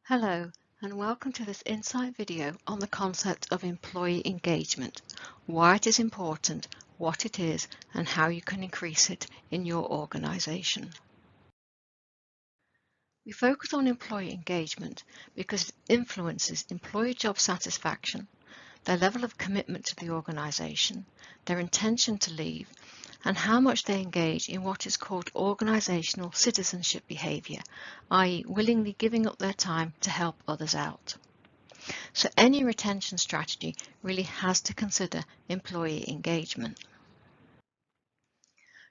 Hello, and welcome to this insight video on the concept of employee engagement, why it is important, what it is, and how you can increase it in your organization. We focus on employee engagement because it influences employee job satisfaction, their level of commitment to the organization, their intention to leave, and how much they engage in what is called organizational citizenship behavior, i.e. willingly giving up their time to help others out. So any retention strategy really has to consider employee engagement.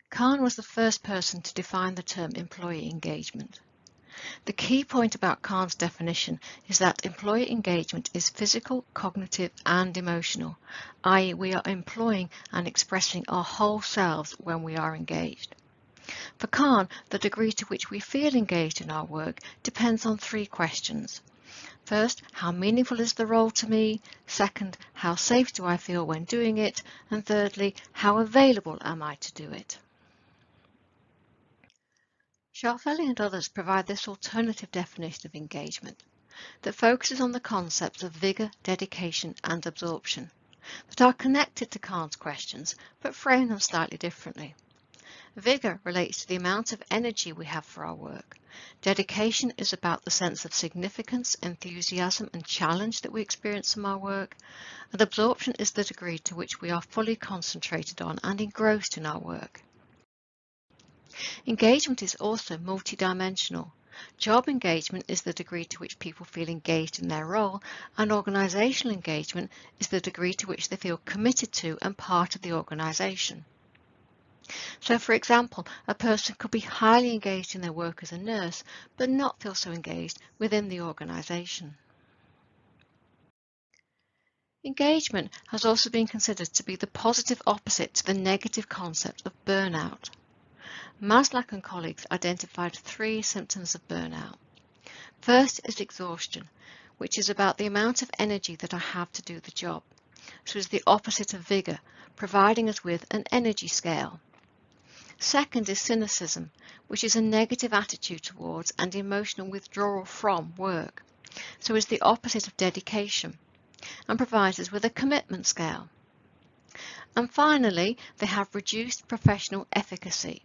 Kahn was the first person to define the term employee engagement. The key point about Kahn's definition is that employee engagement is physical, cognitive, and emotional, i.e. we are employing and expressing our whole selves when we are engaged. For Kahn, the degree to which we feel engaged in our work depends on three questions. First, how meaningful is the role to me? Second, how safe do I feel when doing it? And thirdly, how available am I to do it? Schiavelli and others provide this alternative definition of engagement that focuses on the concepts of vigour, dedication and absorption that are connected to Kahn's questions but frame them slightly differently. Vigour relates to the amount of energy we have for our work. Dedication is about the sense of significance, enthusiasm and challenge that we experience from our work. And absorption is the degree to which we are fully concentrated on and engrossed in our work. Engagement is also multidimensional. Job engagement is the degree to which people feel engaged in their role, and organisational engagement is the degree to which they feel committed to and part of the organisation. So, for example, a person could be highly engaged in their work as a nurse, but not feel so engaged within the organisation. Engagement has also been considered to be the positive opposite to the negative concept of burnout. Maslach and colleagues identified three symptoms of burnout. First is exhaustion, which is about the amount of energy that I have to do the job. So it's the opposite of vigour, providing us with an energy scale. Second is cynicism, which is a negative attitude towards and emotional withdrawal from work. So is the opposite of dedication and provides us with a commitment scale. And finally, they have reduced professional efficacy,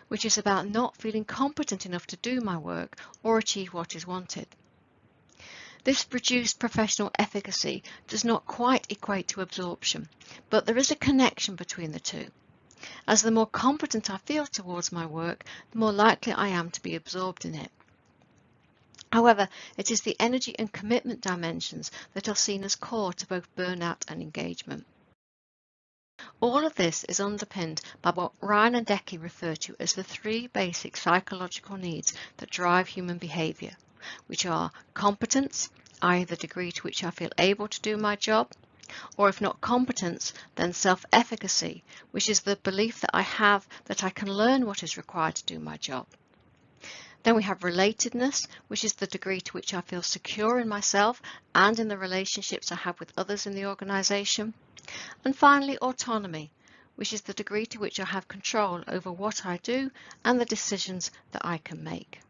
which is about not feeling competent enough to do my work or achieve what is wanted. This reduced professional efficacy does not quite equate to absorption, but there is a connection between the two. As the more competent I feel towards my work, the more likely I am to be absorbed in it. However, it is the energy and commitment dimensions that are seen as core to both burnout and engagement. All of this is underpinned by what Ryan and Decky refer to as the three basic psychological needs that drive human behaviour, which are competence, i.e. the degree to which I feel able to do my job, or if not competence, then self-efficacy, which is the belief that I have that I can learn what is required to do my job. Then we have relatedness, which is the degree to which I feel secure in myself and in the relationships I have with others in the organisation. And finally, autonomy, which is the degree to which I have control over what I do and the decisions that I can make.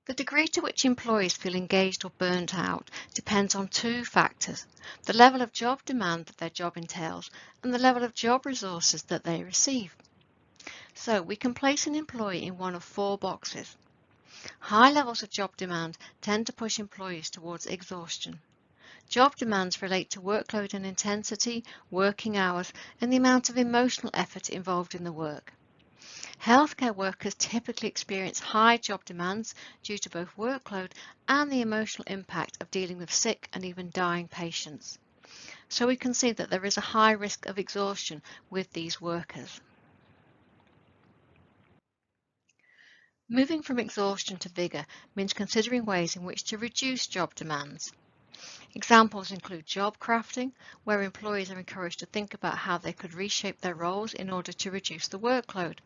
The degree to which employees feel engaged or burnt out depends on two factors: the level of job demand that their job entails and the level of job resources that they receive. So we can place an employee in one of four boxes. High levels of job demand tend to push employees towards exhaustion. Job demands relate to workload and intensity, working hours, and the amount of emotional effort involved in the work. Healthcare workers typically experience high job demands due to both workload and the emotional impact of dealing with sick and even dying patients. So we can see that there is a high risk of exhaustion with these workers. Moving from exhaustion to vigour means considering ways in which to reduce job demands. Examples include job crafting, where employees are encouraged to think about how they could reshape their roles in order to reduce the workload.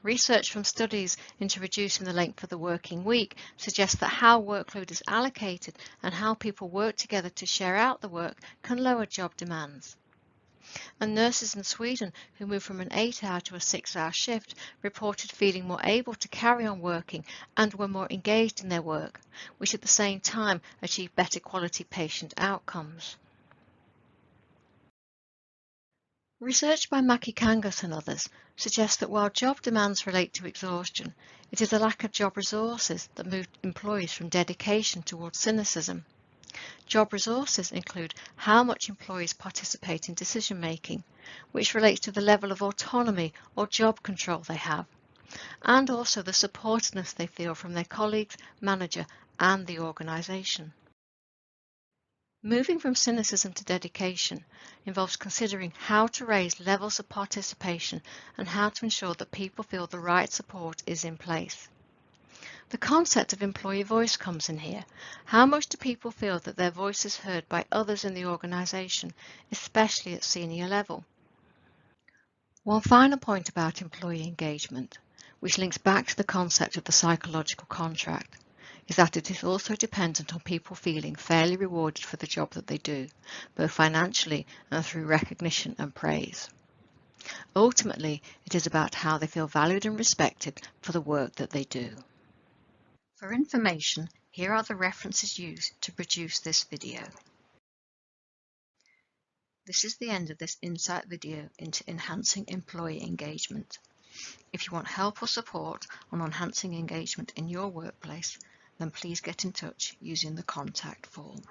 Research from studies into reducing the length of the working week suggests that how workload is allocated and how people work together to share out the work can lower job demands. And nurses in Sweden who moved from an 8-hour to a 6-hour shift reported feeling more able to carry on working and were more engaged in their work, which at the same time achieved better quality patient outcomes. Research by Maki Kangas and others suggests that while job demands relate to exhaustion, it is a lack of job resources that move employees from dedication towards cynicism. Job resources include how much employees participate in decision making, which relates to the level of autonomy or job control they have, and also the supportedness they feel from their colleagues, manager, and the organisation. Moving from cynicism to dedication involves considering how to raise levels of participation and how to ensure that people feel the right support is in place. The concept of employee voice comes in here. How much do people feel that their voice is heard by others in the organisation, especially at senior level? One final point about employee engagement, which links back to the concept of the psychological contract, is that it is also dependent on people feeling fairly rewarded for the job that they do, both financially and through recognition and praise. Ultimately, it is about how they feel valued and respected for the work that they do. For information, here are the references used to produce this video. This is the end of this insight video into enhancing employee engagement. If you want help or support on enhancing engagement in your workplace, then please get in touch using the contact form.